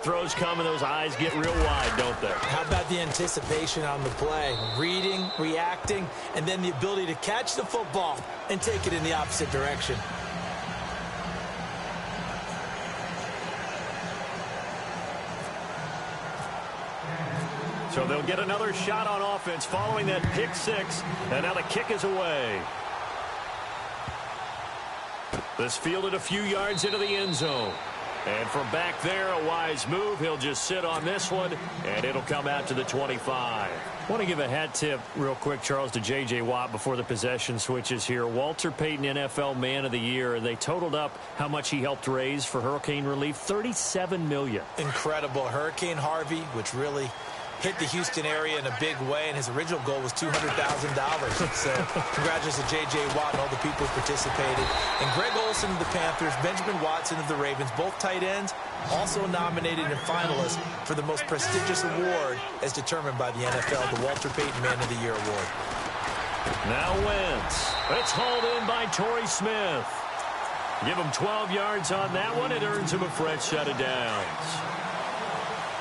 throws come and those eyes get real wide, don't they? How about the anticipation on the play? Reading, reacting, and then the ability to catch the football and take it in the opposite direction. So they'll get another shot on offense following that pick six, and now the kick is away. This fielded a few yards into the end zone. And from back there, a wise move. He'll just sit on this one, and it'll come out to the 25. I want to give a hat tip real quick, Charles, to J.J. Watt before the possession switches here. Walter Payton, NFL Man of the Year. They totaled up how much he helped raise for hurricane relief, $37 million. Incredible. Hurricane Harvey, which really hit the Houston area in a big way, and his original goal was $200,000. So congratulations to J.J. Watt and all the people who participated. And Greg Olsen of the Panthers, Benjamin Watson of the Ravens, both tight ends, also nominated and finalists for the most prestigious award as determined by the NFL, the Walter Payton Man of the Year Award. Now Wentz. It's hauled in by Torrey Smith. Give him 12 yards on that one. It earns him a fresh set of downs.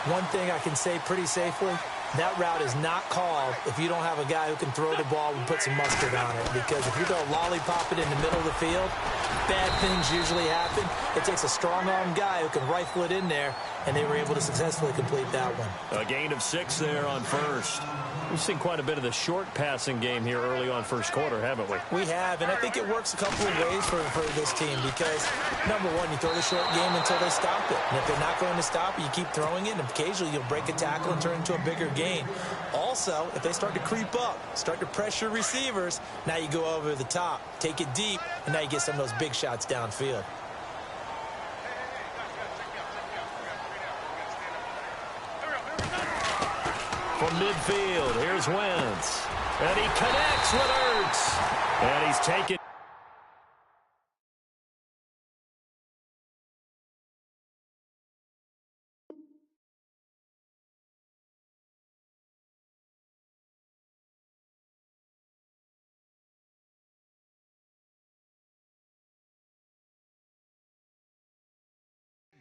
One thing I can say pretty safely, that route is not called if you don't have a guy who can throw the ball and put some mustard on it. Because if you're going to lollipop it in the middle of the field, bad things usually happen. It takes a strong-armed guy who can rifle it in there, and they were able to successfully complete that one. A gain of 6 there on first. We've seen quite a bit of the short passing game here early on first quarter, haven't we? We have, and I think it works a couple of ways for this team because, number one, you throw the short game until they stop it. And if they're not going to stop it, you keep throwing it, and occasionally you'll break a tackle and turn it into a bigger gain. Also, if they start to creep up, start to pressure receivers, now you go over the top, take it deep, and now you get some of those big shots downfield. From midfield, here's Wentz. And he connects with Ertz. And he's taken.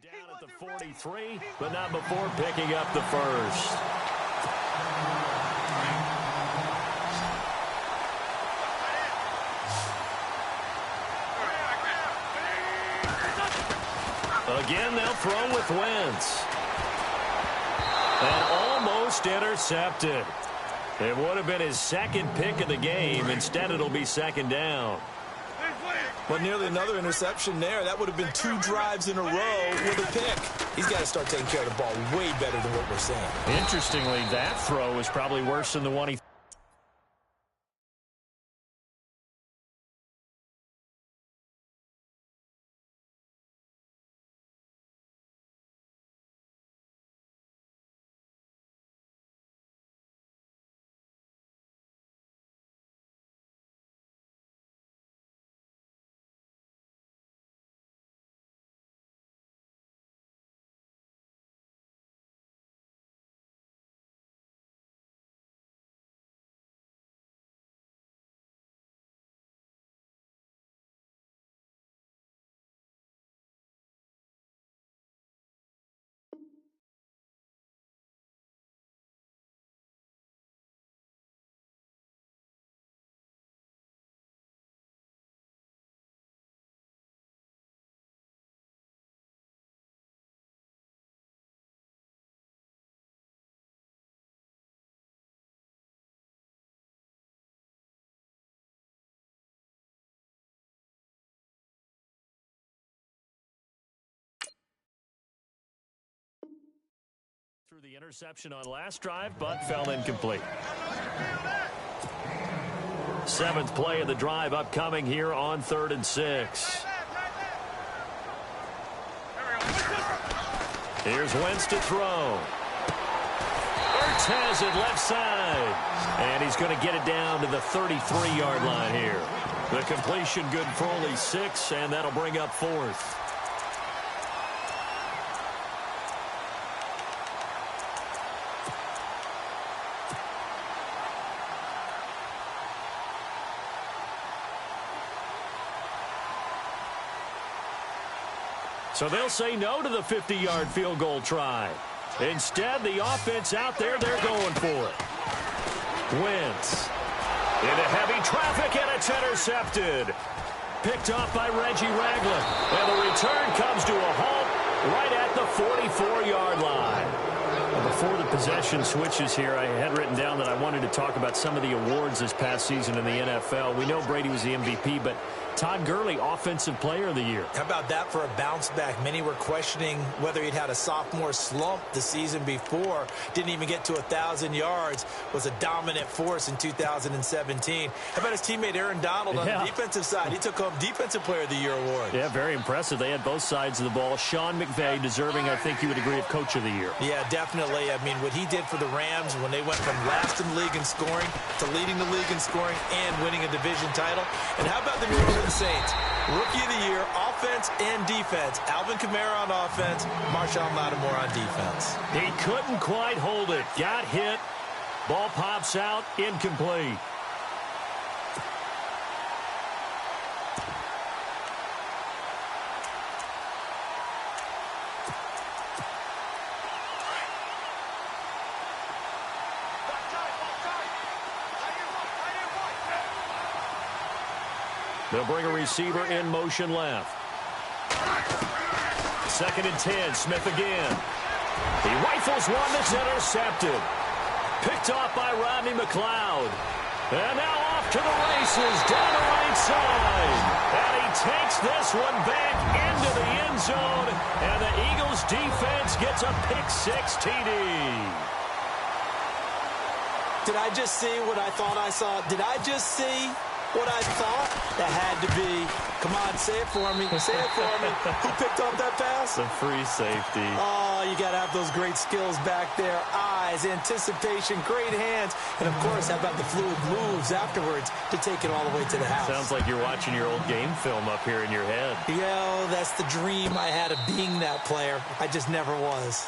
Down at the 43, but not before picking up the first. Again, they'll throw with Wentz. And almost intercepted. It would have been his second pick of the game. Instead, it'll be second down. But nearly another interception there. That would have been 2 drives in a row with a pick. He's got to start taking care of the ball way better than what we're saying. Interestingly, that throw is probably worse than the one he... Through the interception on last drive, but fell incomplete. 7th play of the drive upcoming here on 3rd and 6. Here's Wentz to throw. Ertz has it left side. And he's going to get it down to the 33-yard line here. The completion good for only 6, and that'll bring up 4th. So they'll say no to the 50-yard field goal try. Instead, the offense out there, they're going for it. Wentz into heavy traffic, and it's intercepted. Picked off by Reggie Ragland. And the return comes to a halt right at the 44-yard line. Before the possession switches here, I had written down that I wanted to talk about some of the awards this past season in the NFL. We know Brady was the MVP, but Todd Gurley, Offensive Player of the Year. How about that for a bounce back? Many were questioning whether he'd had a sophomore slump the season before. Didn't even get to 1,000 yards. Was a dominant force in 2017. How about his teammate Aaron Donald on the defensive side? He took home Defensive Player of the Year award. Yeah, very impressive. They had both sides of the ball. Sean McVay deserving, I think you would agree, of Coach of the Year. Yeah, definitely. I mean, what he did for the Rams when they went from last in the league in scoring to leading the league in scoring and winning a division title. And how about the New Orleans Saints? Rookie of the Year, offense and defense. Alvin Kamara on offense, Marshawn Lattimore on defense. He couldn't quite hold it. Got hit. Ball pops out, incomplete. They'll bring a receiver in motion left. 2nd and 10, Smith again. He rifles one that's intercepted. Picked off by Rodney McLeod. And now off to the races down the right side. And he takes this one back into the end zone. And the Eagles defense gets a pick-6 TD. Did I just see what I thought I saw? Did I just see what I thought? That had to be. Come on, say it for me. Say it for me. Who picked up that pass? The free safety. Oh, you got to have those great skills back there. Eyes, anticipation, great hands. And, of course, how about the fluid moves afterwards to take it all the way to the house? Sounds like you're watching your old game film up here in your head. Yeah, that's the dream I had of being that player. I just never was.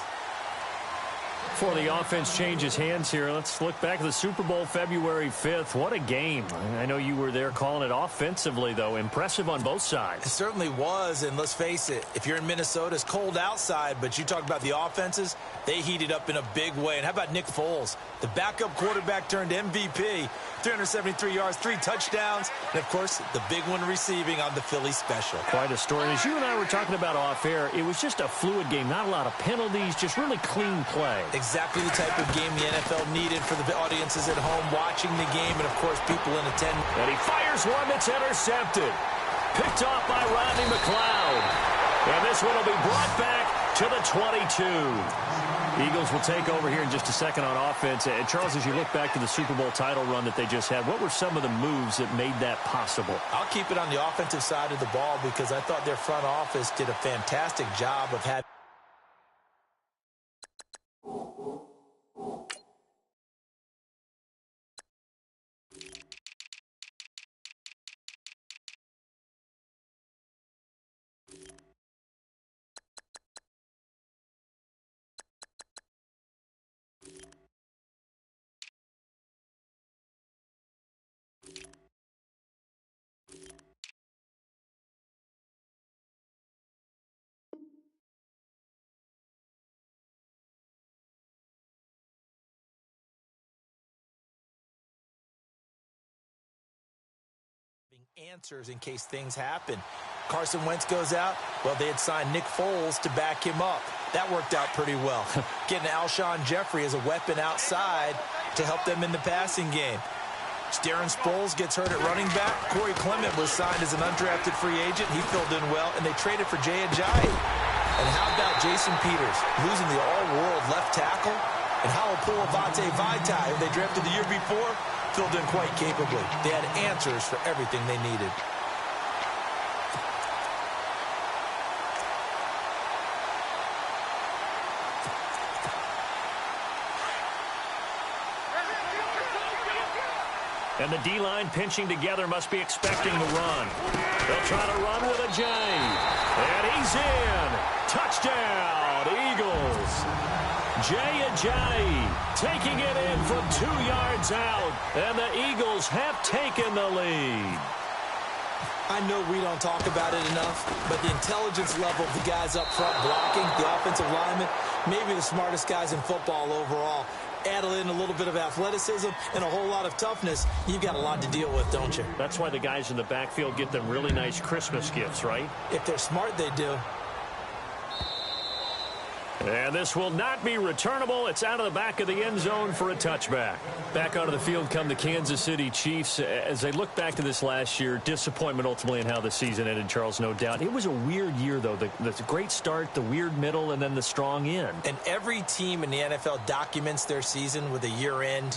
Before the offense changes hands here, let's look back at the Super Bowl February 5th. What a game. I know you were there calling it offensively, though. Impressive on both sides. It certainly was, and let's face it, if you're in Minnesota, it's cold outside, but you talk about the offenses, they heated up in a big way. And how about Nick Foles? The backup quarterback turned MVP, 373 yards, 3 touchdowns, and, of course, the big one receiving on the Philly special. Quite a story. As you and I were talking about off air, it was just a fluid game, not a lot of penalties, just really clean play. Exactly the type of game the NFL needed for the audiences at home watching the game and, of course, people in attendance. And he fires one that's intercepted. Picked off by Rodney McLeod. And this one will be brought back to the 22. Eagles will take over here in just a second on offense. And Charles, as you look back to the Super Bowl title run that they just had, what were some of the moves that made that possible? I'll keep it on the offensive side of the ball because I thought their front office did a fantastic job of having answers in case things happen. Carson Wentz goes out. Well, they had signed Nick Foles to back him up. That worked out pretty well. Getting Alshon Jeffrey as a weapon outside to help them in the passing game. Darren Sproles gets hurt at running back. Corey Clement was signed as an undrafted free agent. He filled in well, and they traded for Jay Ajayi. And how about Jason Peters losing the all-world left tackle? And how will Avante Vaitai, who they drafted the year before, filled in quite capably. They had answers for everything they needed. And the D-line pinching together must be expecting the run. They'll try to run with a J. And he's in. Touchdown, Eagles. Jay Ajayi taking it in from 2 yards out. And the Eagles have taken the lead. I know we don't talk about it enough, but the intelligence level of the guys up front blocking, the offensive linemen, maybe the smartest guys in football overall. Add in a little bit of athleticism and a whole lot of toughness, you've got a lot to deal with, don't you? That's why the guys in the backfield get them really nice Christmas gifts, right? If they're smart, they do. And this will not be returnable. It's out of the back of the end zone for a touchback. Back onto the field come the Kansas City Chiefs. As they look back to this last year, disappointment ultimately in how the season ended, Charles, no doubt. It was a weird year, though. The great start, the weird middle, and then the strong end. And every team in the NFL documents their season with a year-end,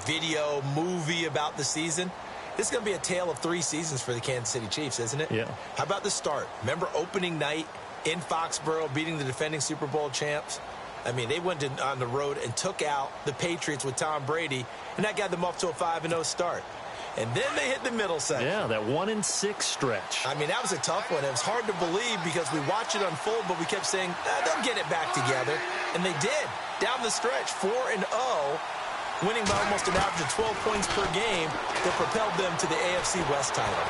video, movie about the season. This is going to be a tale of 3 seasons for the Kansas City Chiefs, isn't it? Yeah. How about the start? Remember opening night in Foxborough, beating the defending Super Bowl champs? I mean, they went on the road and took out the Patriots with Tom Brady, and that got them off to a 5-0 start. And then they hit the middle section. Yeah, that 1-6 stretch. I mean, that was a tough one. It was hard to believe because we watched it unfold, but we kept saying, they'll get it back together. And they did. Down the stretch, 4-0, winning by almost an average of 12 points per game that propelled them to the AFC West title.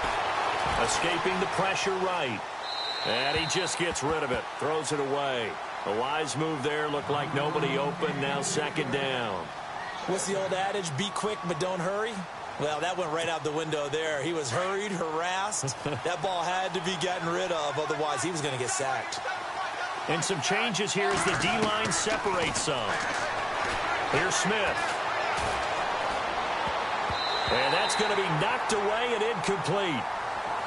Escaping the pressure right. And he just gets rid of it. Throws it away. A wise move there. Looked like nobody open. Now 2nd down. What's the old adage? Be quick, but don't hurry. Well, that went right out the window there. He was hurried, harassed. That ball had to be gotten rid of. Otherwise, he was going to get sacked. And some changes here as the D-line separates some. Here's Smith. And that's going to be knocked away and incomplete.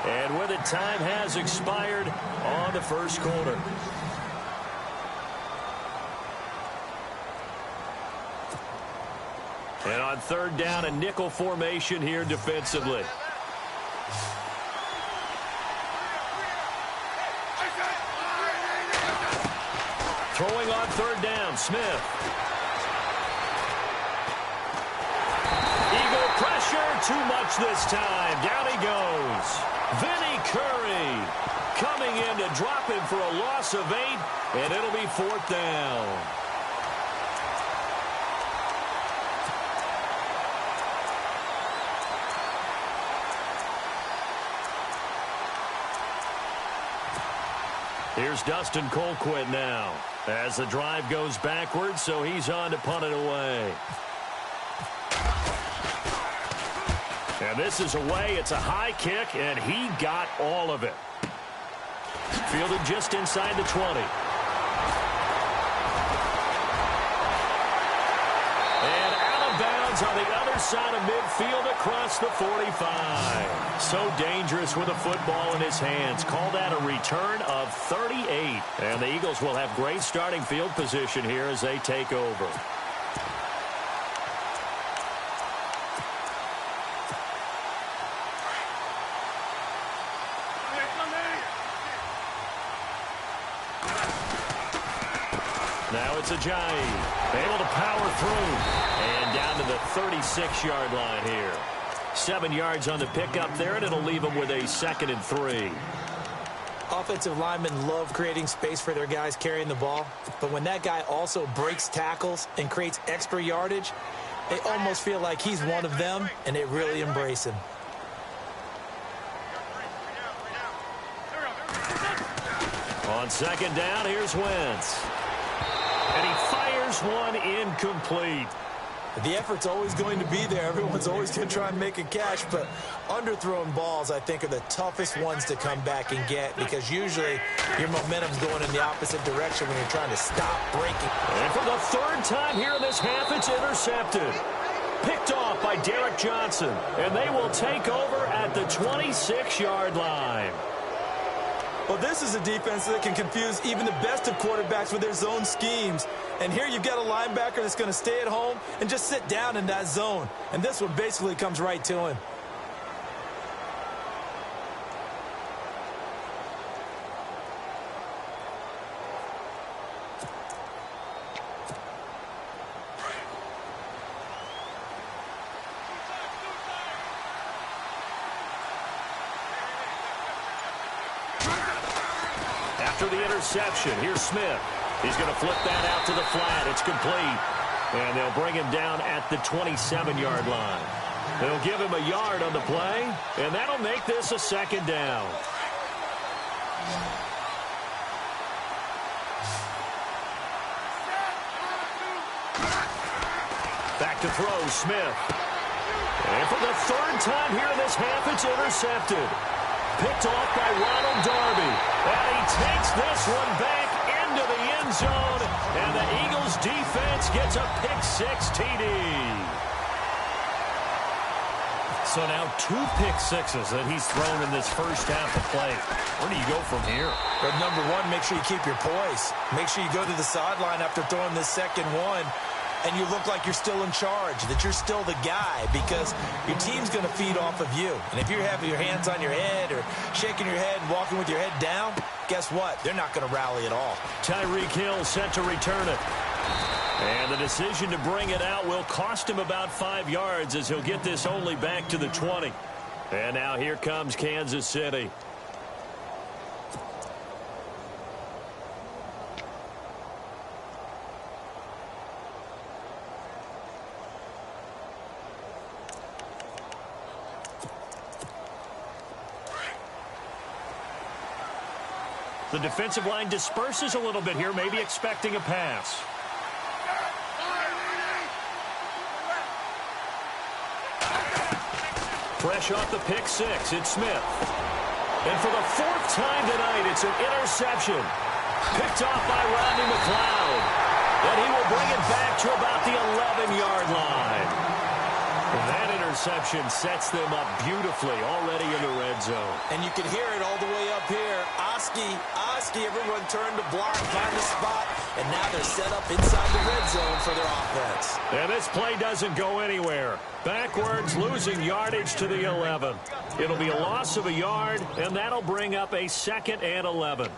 And with it, time has expired on the first quarter. And on 3rd down, a nickel formation here defensively. Throwing on 3rd down, Smith. Eagle pressure, too much this time. Down he goes. Vinny Curry coming in to drop him for a loss of 8, and it'll be 4th down. Here's Dustin Colquitt now as the drive goes backwards, so he's on to punt it away. And this is away. It's a high kick, and he got all of it. Fielded just inside the 20. And out of bounds on the other side of midfield across the 45. So dangerous with a football in his hands. Call that a return of 38. And the Eagles will have great starting field position here as they take over. Now it's Ajayi, able to power through, and down to the 36-yard line here. 7 yards on the pickup there, and it'll leave them with a 2nd and 3. Offensive linemen love creating space for their guys carrying the ball, but when that guy also breaks tackles and creates extra yardage, they almost feel like he's one of them, and they really embrace him. On 2nd down, here's Wentz. And he fires one incomplete. The effort's always going to be there. Everyone's always going to try and make a catch, but underthrown balls, I think, are the toughest ones to come back and get because usually your momentum's going in the opposite direction when you're trying to stop breaking. And for the 3rd time here in this half, it's intercepted. Picked off by Derek Johnson, and they will take over at the 26-yard line. Well, this is a defense that can confuse even the best of quarterbacks with their zone schemes. And here you've got a linebacker that's going to stay at home and just sit down in that zone. And this one basically comes right to him. After the interception, here's Smith. He's going to flip that out to the flat. It's complete. And they'll bring him down at the 27-yard line. They'll give him a yard on the play, and that'll make this a second down. Back to throw, Smith. And for the third time here in this half, it's intercepted. Picked off by Ronald Darby. And he takes this one back into the end zone. And the Eagles defense gets a pick-6 TD. So now 2 pick-6s that he's thrown in this first half of play. Where do you go from here? But number one, make sure you keep your poise. Make sure you go to the sideline after throwing this second one, and you look like you're still in charge, that you're still the guy, because your team's going to feed off of you. And if you're having your hands on your head or shaking your head and walking with your head down, guess what? They're not going to rally at all. Tyreek Hill set to return it. And the decision to bring it out will cost him about 5 yards as he'll get this only back to the 20. And now here comes Kansas City. The defensive line disperses a little bit here, maybe expecting a pass. Fresh off the pick-6, it's Smith. And for the 4th time tonight, it's an interception. Picked off by Rodney McLeod. And he will bring it back to about the 11-yard line. And that interception sets them up beautifully already in the red zone. And you can hear it all the way up here. Oski, everyone turned to block, find the spot, and now they're set up inside the red zone for their offense. And this play doesn't go anywhere. Backwards, losing yardage to the 11. It'll be a loss of a yard, and that'll bring up a 2nd and 11.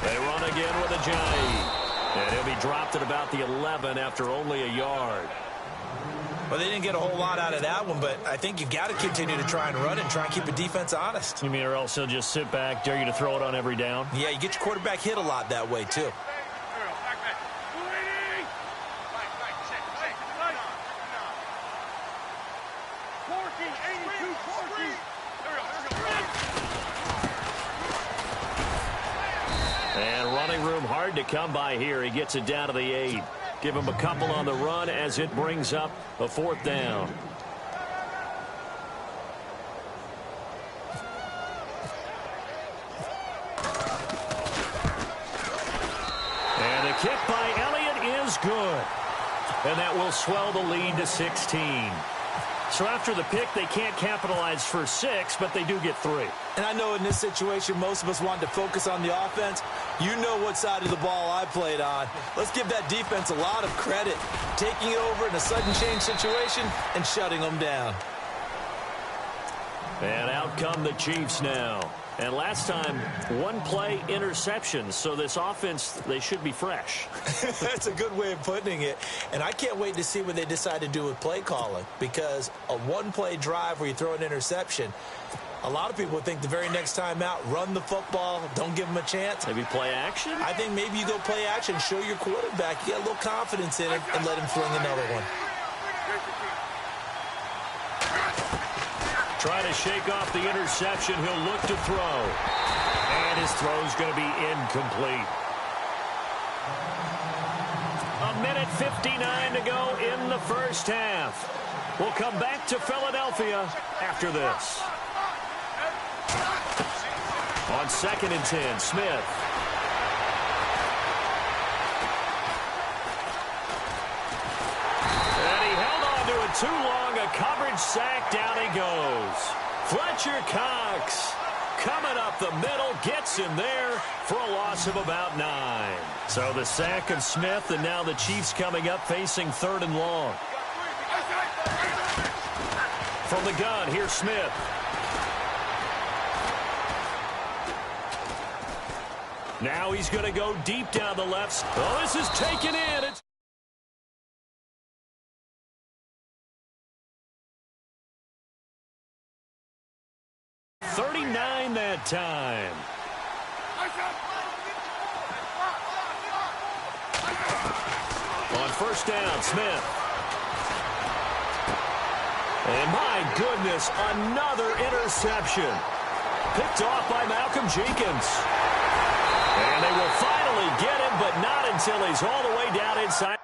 They run again with Ajayi. And he'll be dropped at about the 11 after only a yard. Well, they didn't get a whole lot out of that one, but I think you've got to continue to try and run and try and keep the defense honest. You mean or else he'll just sit back, dare you to throw it on every down? Yeah, you get your quarterback hit a lot that way, too. And running room hard to come by here. He gets it down to the 8. Give him a couple on the run as it brings up a 4th down. And the kick by Elliott is good. And that will swell the lead to 16. So after the pick, they can't capitalize for 6, but they do get 3. And I know in this situation, most of us wanted to focus on the offense. You know what side of the ball I played on. Let's give that defense a lot of credit, taking it over in a sudden change situation and shutting them down. And out come the Chiefs now. And last time, 1 play interception. So this offense, they should be fresh. That's a good way of putting it. And I can't wait to see what they decide to do with play calling, because a 1-play drive where you throw an interception, a lot of people think the very next time out, run the football, don't give them a chance. Maybe play action? I think maybe you go play action, show your quarterback, you get a little confidence in him, and let him fling another one. Trying to shake off the interception. He'll look to throw. And his throw's going to be incomplete. 1:59 to go in the first half. We'll come back to Philadelphia after this. On 2nd and 10, Smith. And he held on to it too long. A coverage sack. Down he goes. Fletcher Cox coming up the middle. Gets him there for a loss of about 9. So the sack of Smith, and now the Chiefs coming up facing 3rd and long. From the gun, here's Smith. Now he's going to go deep down the left. Oh, this is taken in. It's that time. On first down, Smith. And my goodness, another interception. Picked off by Malcolm Jenkins. And they will finally get him, but not until he's all the way down inside.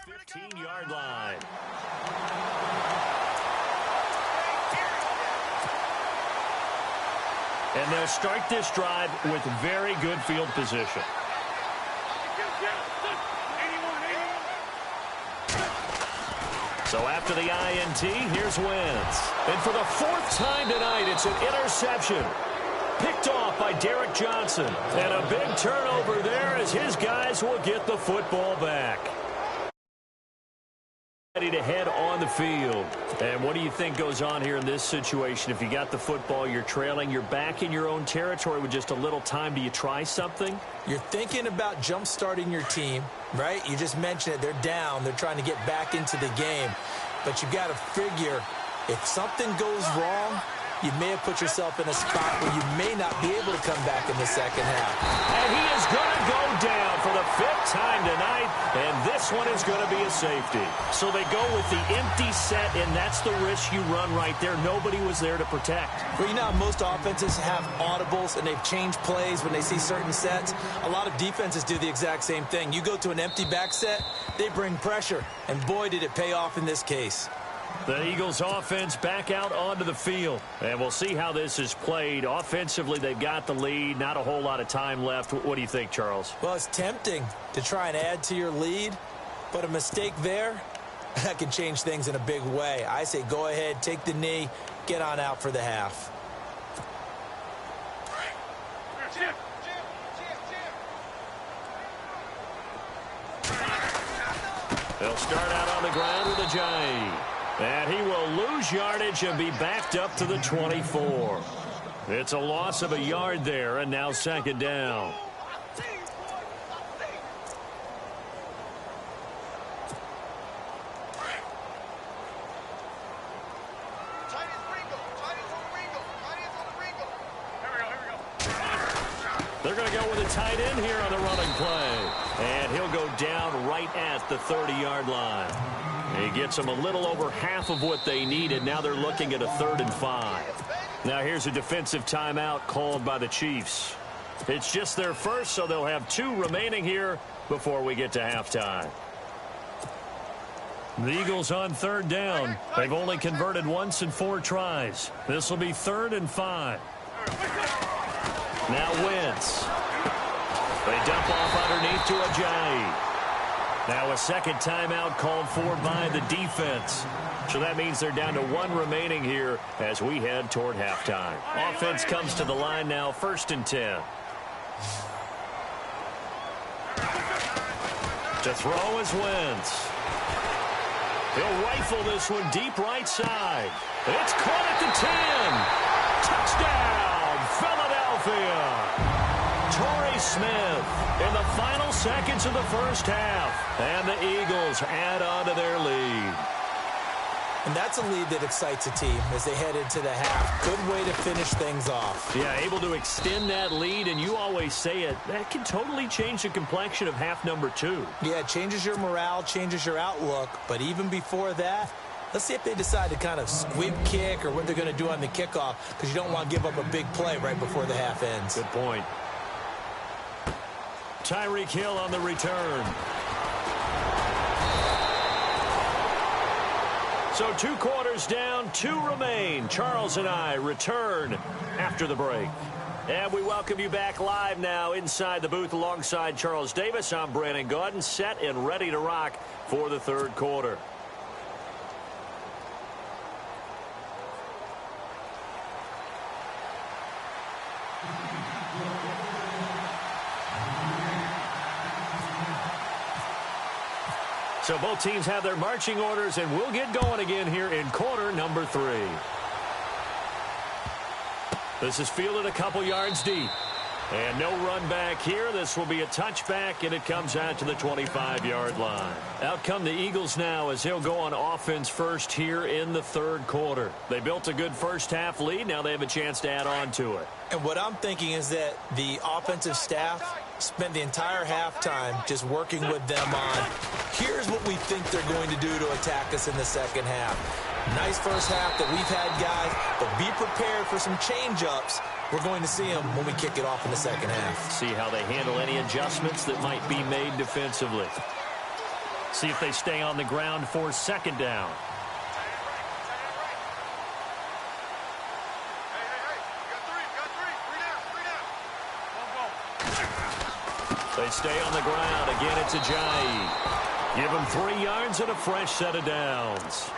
The 15-yard line. And they'll start this drive with very good field position. So after the INT, here's Wentz. And for the fourth time tonight, it's an interception. Picked off by Derek Johnson. And a big turnover there as his guys will get the football back. Ready to head on the field. And what do you think goes on here in this situation? If you got the football, you're trailing, you're back in your own territory with just a little time. Do you try something? You're thinking about jump-starting your team, right? You just mentioned it. They're down. They're trying to get back into the game. But you got to figure if something goes wrong, you may have put yourself in a spot where you may not be able to come back in the second half. And he is going to go down for the fifth time tonight, and this one is going to be a safety. So they go with the empty set, and that's the risk you run right there. Nobody was there to protect. Well, you know how most offenses have audibles, and they've changed plays when they see certain sets. A lot of defenses do the exact same thing. You go to an empty back set, they bring pressure, and boy, did it pay off in this case. The Eagles offense back out onto the field. And we'll see how this is played. Offensively, they've got the lead. Not a whole lot of time left. What do you think, Charles? Well, it's tempting to try and add to your lead. But a mistake there, that can change things in a big way. I say go ahead, take the knee, get on out for the half. They'll start out on the ground with a Giant. And he will lose yardage and be backed up to the 24. It's a loss of a yard there, and now second down. They're going to go with a tight end here on the running play. And he'll go down right at the 30-yard line. He gets them a little over half of what they needed. Now they're looking at a 3rd and 5. Now here's a defensive timeout called by the Chiefs. It's just their first, so they'll have 2 remaining here before we get to halftime. The Eagles on 3rd down. They've only converted once in 4 tries. This will be 3rd and 5. Now Wentz. They dump off underneath to Ajayi. Now a second timeout called for by the defense. So that means they're down to 1 remaining here as we head toward halftime. Offense comes to the line now, 1st and 10. To throw is Wentz. He'll rifle this one deep right side. It's caught at the 10. Touchdown, Philadelphia. Torrey Smith in the final seconds of the first half. And the Eagles add on to their lead. And that's a lead that excites a team as they head into the half. Good way to finish things off. Yeah, able to extend that lead, and you always say it, that can totally change the complexion of half number 2. Yeah, it changes your morale, changes your outlook. But even before that, let's see if they decide to kind of squib kick or what they're going to do on the kickoff, because you don't want to give up a big play right before the half ends. Good point. Tyreek Hill on the return. So 2 quarters down, 2 remain. Charles and I return after the break. And we welcome you back live now inside the booth alongside Charles Davis. I'm Brandon Gaudin, set and ready to rock for the third quarter. So both teams have their marching orders, and we'll get going again here in quarter number 3. This is fielded a couple yards deep. And no run back here. This will be a touchback, and it comes out to the 25-yard line. Out come the Eagles now as they'll go on offense first here in the third quarter. They built a good first-half lead. Now they have a chance to add on to it. And what I'm thinking is that the offensive staff spent the entire halftime just working with them on, here's what we think they're going to do to attack us in the second half. Nice first half that we've had, guys, but be prepared for some change-ups. We're going to see them when we kick it off in the second half. See how they handle any adjustments that might be made defensively. See if they stay on the ground for second down. They stay on the ground. Again, it's Ajayi. Give them 3 yards and a fresh set of downs.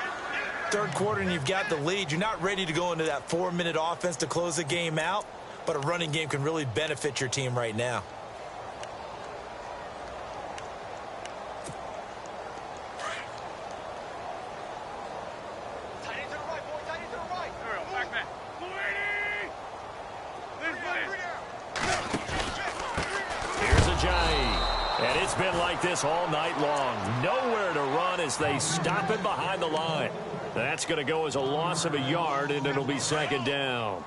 Third quarter and you've got the lead. You're not ready to go into that 4-minute offense to close the game out, but a running game can really benefit your team right now. And it's been like this all night long. Nowhere to run as they stop it behind the line. That's going to go as a loss of a yard, and it'll be second down.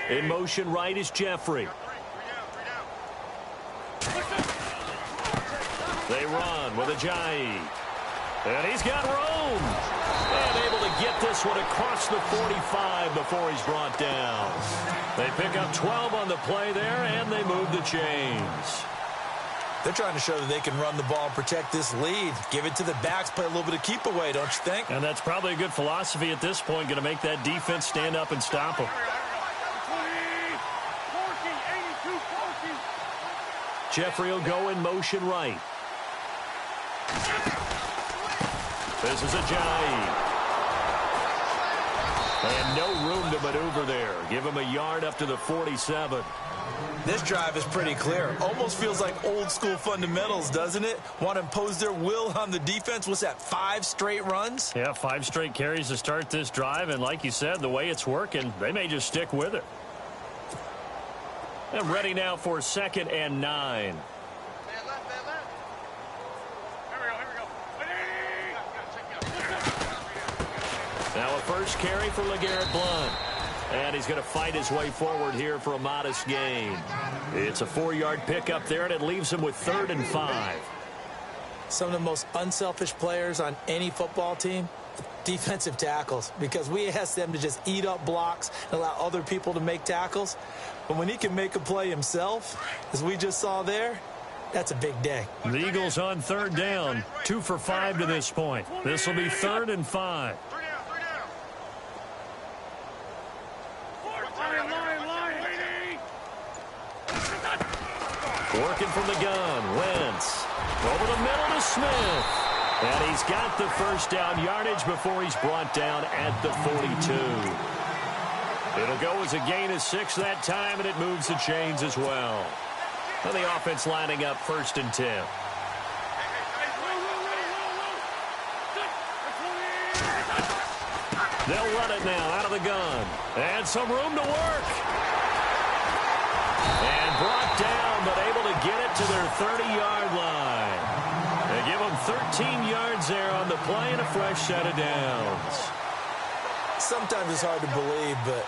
In motion right is Jeffrey. They run with Ajayi. And he's got room. And able to get this one across the 45 before he's brought down. They pick up 12 on the play there, and they move the chains. They're trying to show that they can run the ball and protect this lead. Give it to the backs, play a little bit of keep away, don't you think? And that's probably a good philosophy at this point, going to make that defense stand up and stop them. Jeffrey will go in motion right. This is Ajayi. And no room to maneuver there. Give him a yard up to the 47. This drive is pretty clear. Almost feels like old school fundamentals, doesn't it? Want to impose their will on the defense. What's that, 5 straight runs? Yeah, 5 straight carries to start this drive. And like you said, the way it's working, they may just stick with it. And ready now for 2nd and 9. Now a first carry for LeGarrette Blount. And he's going to fight his way forward here for a modest gain. It's a 4-yard pickup there, and it leaves him with 3rd and 5. Some of the most unselfish players on any football team, defensive tackles, because we ask them to just eat up blocks and allow other people to make tackles. But when he can make a play himself, as we just saw there, that's a big day. The Eagles on 3rd down, 2 for 5 to this point. This will be 3rd and 5. Working from the gun, Wentz. Over the middle to Smith. And he's got the first down yardage before he's brought down at the 42. It'll go as a gain of 6 that time, and it moves the chains as well. And the offense lining up 1st and 10. They'll run it now out of the gun. And some room to work. And brought down, but able to get it to their 30-yard line. They give them 13 yards there on the play and a fresh set of downs. Sometimes it's hard to believe, but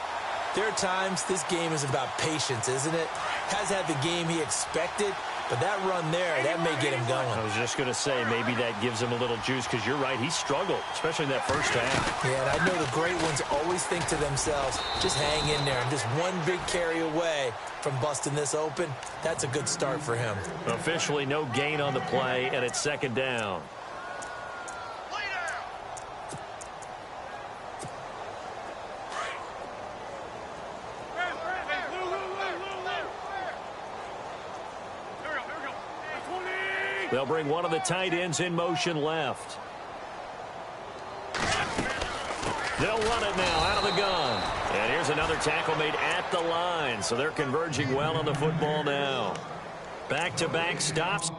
there are times this game is about patience, isn't it? Has had the game he expected, but that run there, that may get him going. I was just going to say, maybe that gives him a little juice, because you're right, he struggled, especially in that first half. Yeah, and I know the great ones always think to themselves, just hang in there, and just one big carry away from busting this open. That's a good start for him. Officially no gain on the play, and it's 2nd down. They'll bring one of the tight ends in motion left. They'll run it now out of the gun. And here's another tackle made at the line. So they're converging well on the football now. Back-to-back stops.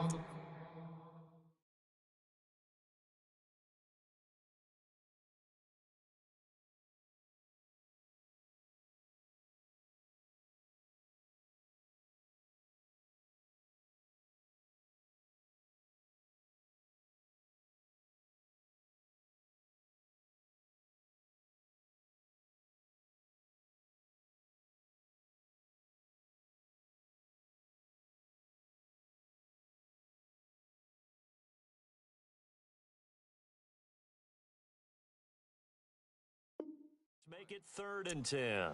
Make it 3rd and 10.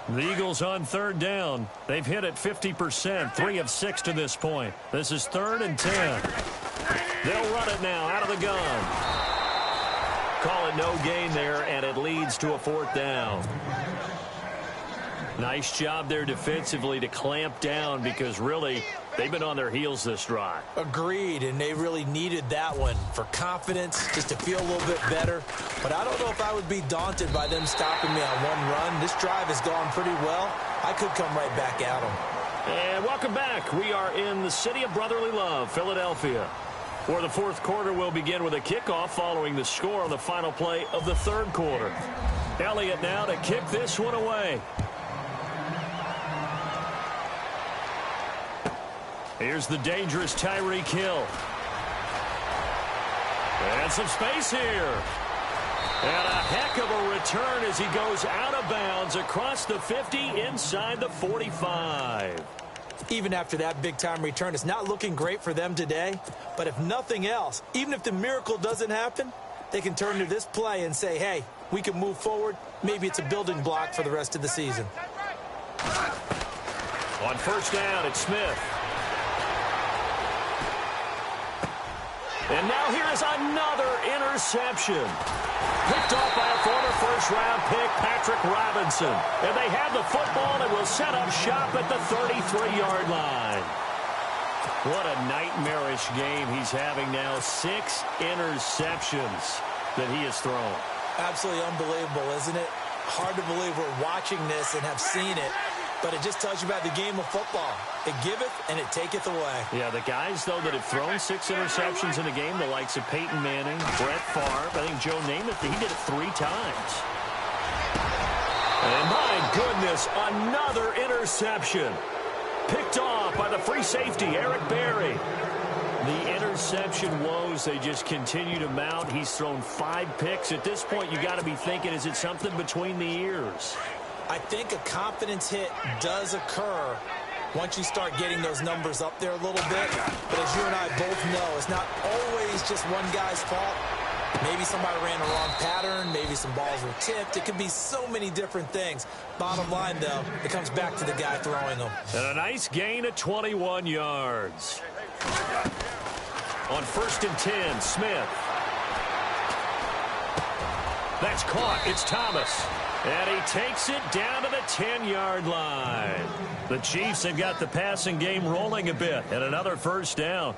The Eagles on 3rd down. They've hit it 50%, 3 of 6 to this point. This is 3rd and 10. They'll run it now out of the gun. Call it no gain there, and it leads to a 4th down. Nice job there defensively to clamp down because really they've been on their heels this drive. Agreed, and they really needed that one for confidence, just to feel a little bit better. But I don't know if I would be daunted by them stopping me on one run. This drive has gone pretty well. I could come right back at them. And welcome back. We are in the city of brotherly love, Philadelphia, where the 4th quarter will begin with a kickoff following the score on the final play of the 3rd quarter. Elliott now to kick this one away. Here's the dangerous Tyreek Hill. And some space here. And a heck of a return as he goes out of bounds across the 50 inside the 45. Even after that big-time return, it's not looking great for them today. But if nothing else, even if the miracle doesn't happen, they can turn to this play and say, hey, we can move forward. Maybe it's a building block for the rest of the season. On 1st down, it's Smith. And now here is another interception. Picked off by a former first-round pick, Patrick Robinson. And they have the football and will set up shop at the 33-yard line. What a nightmarish game he's having now. 6 interceptions that he has thrown. Absolutely unbelievable, isn't it? Hard to believe we're watching this and have seen it. But it just tells you about the game of football. It giveth and it taketh away. Yeah, the guys, though, that have thrown 6 interceptions in a game, the likes of Peyton Manning, Brett Favre, I think Joe Namath, he did it 3 times. And my goodness, another interception. Picked off by the free safety, Eric Berry. The interception woes, they just continue to mount. He's thrown 5 picks. At this point, you got to be thinking, is it something between the ears? I think a confidence hit does occur once you start getting those numbers up there a little bit. But as you and I both know, it's not always just one guy's fault. Maybe somebody ran a wrong pattern. Maybe some balls were tipped. It could be so many different things. Bottom line, though, it comes back to the guy throwing them. And a nice gain of 21 yards. On 1st and 10, Smith. That's caught. It's Thomas. And he takes it down to the 10-yard line. The Chiefs have got the passing game rolling a bit. And another 1st down.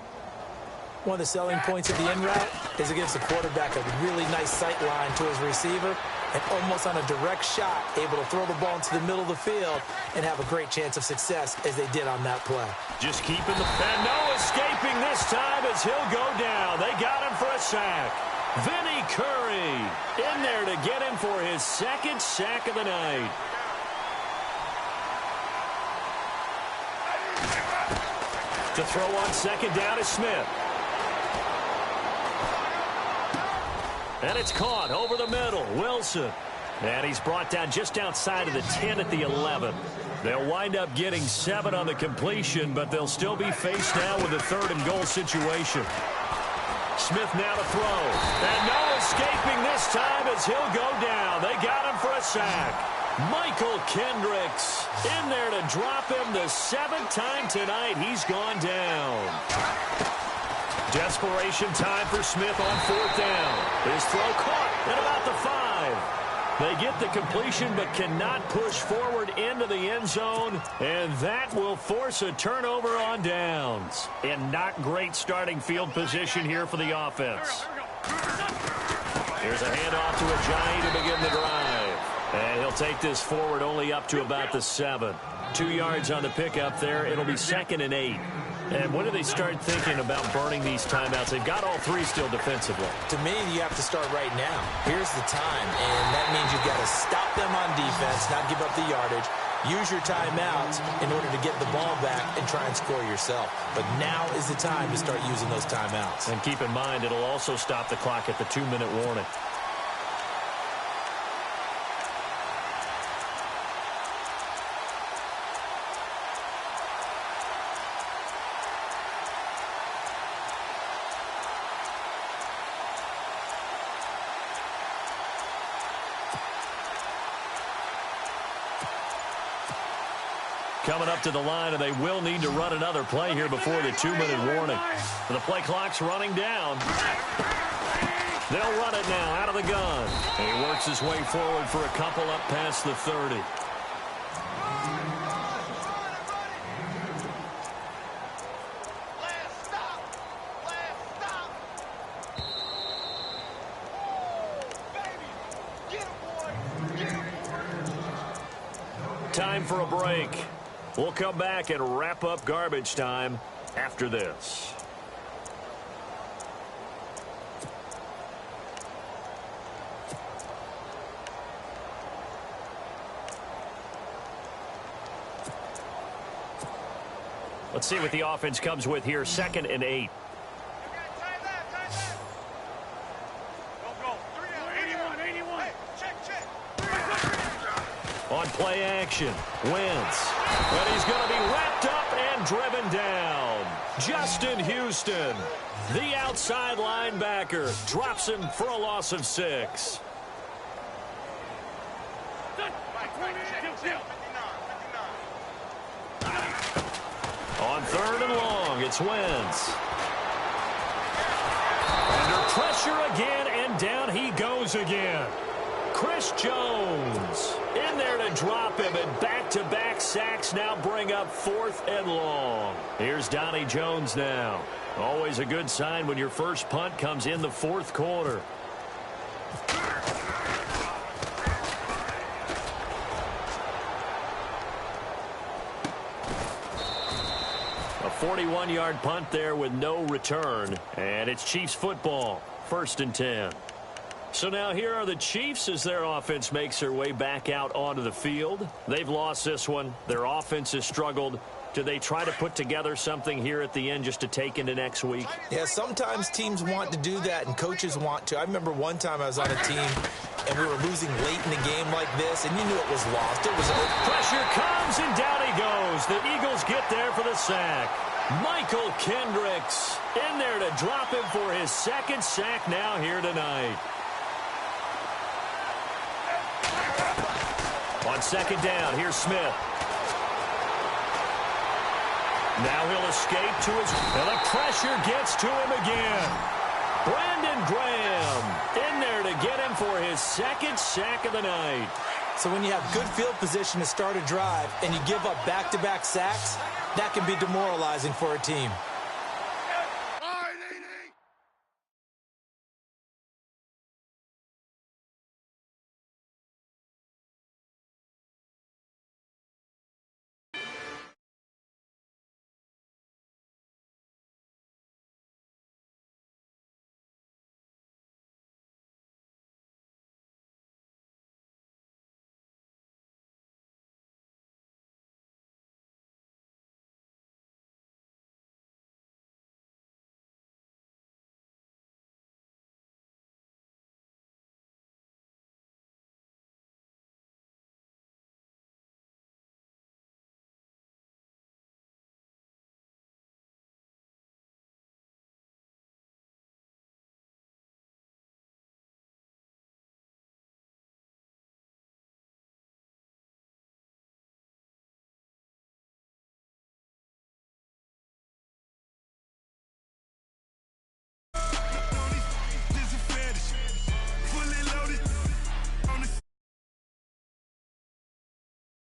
One of the selling points of the in route is it gives the quarterback a really nice sight line to his receiver and almost on a direct shot able to throw the ball into the middle of the field and have a great chance of success as they did on that play. Just keeping the... And no escaping this time as he'll go down. They got him for a sack. Vinny Curry in there to get him for his 2nd sack of the night. To throw on 2nd down is Smith. And it's caught over the middle. Wilson. And he's brought down just outside of the 10 at the 11. They'll wind up getting 7 on the completion, but they'll still be faced now with a 3rd and goal situation. Smith now to throw. And no escaping this time as he'll go down. They got him for a sack. Michael Kendricks in there to drop him the 7th time tonight. He's gone down. Desperation time for Smith on 4th down. His throw caught at about the 5. They get the completion but cannot push forward into the end zone, and that will force a turnover on downs. And not great starting field position here for the offense. Here's a handoff to Ajayi to begin the drive. And he'll take this forward only up to about the 7. 2 yards on the pickup there. It'll be 2nd and 8. And when do they start thinking about burning these timeouts? They've got all 3 still defensively. To me, you have to start right now. Here's the time, and that means you've got to stop them on defense, not give up the yardage, use your timeouts in order to get the ball back and try and score yourself. But now is the time to start using those timeouts. And keep in mind, it'll also stop the clock at the 2-minute warning. Coming up to the line, and they will need to run another play here before the 2-minute warning. The play clock's running down. They'll run it now out of the gun. And he works his way forward for a couple up past the 30. Time for a break. We'll come back and wrap up garbage time after this. Let's see what the offense comes with here. 2nd and 8. On play action, Wentz. And he's going to be wrapped up and driven down. Justin Houston, the outside linebacker, drops him for a loss of 6. On 3rd and long, it's Wentz. Under pressure again, and down he goes again. Chris Jones in there to drop him, and back-to-back sacks now bring up 4th and long. Here's Donnie Jones now. Always a good sign when your first punt comes in the 4th quarter. A 41-yard punt there with no return, and it's Chiefs football, 1st and 10. So now here are the Chiefs as their offense makes their way back out onto the field. They've lost this one. Their offense has struggled. Do they try to put together something here at the end just to take into next week? Yeah, sometimes teams want to do that and coaches want to. I remember one time I was on a team and we were losing late in the game like this, and you knew it was lost. It was pressure comes, and down he goes. The Eagles get there for the sack. Michael Kendricks in there to drop him for his 2nd sack now here tonight. On 2nd down, here's Smith. Now he'll escape to his... And the pressure gets to him again. Brandon Graham in there to get him for his 2nd sack of the night. So when you have good field position to start a drive and you give up back-to-back sacks, that can be demoralizing for a team.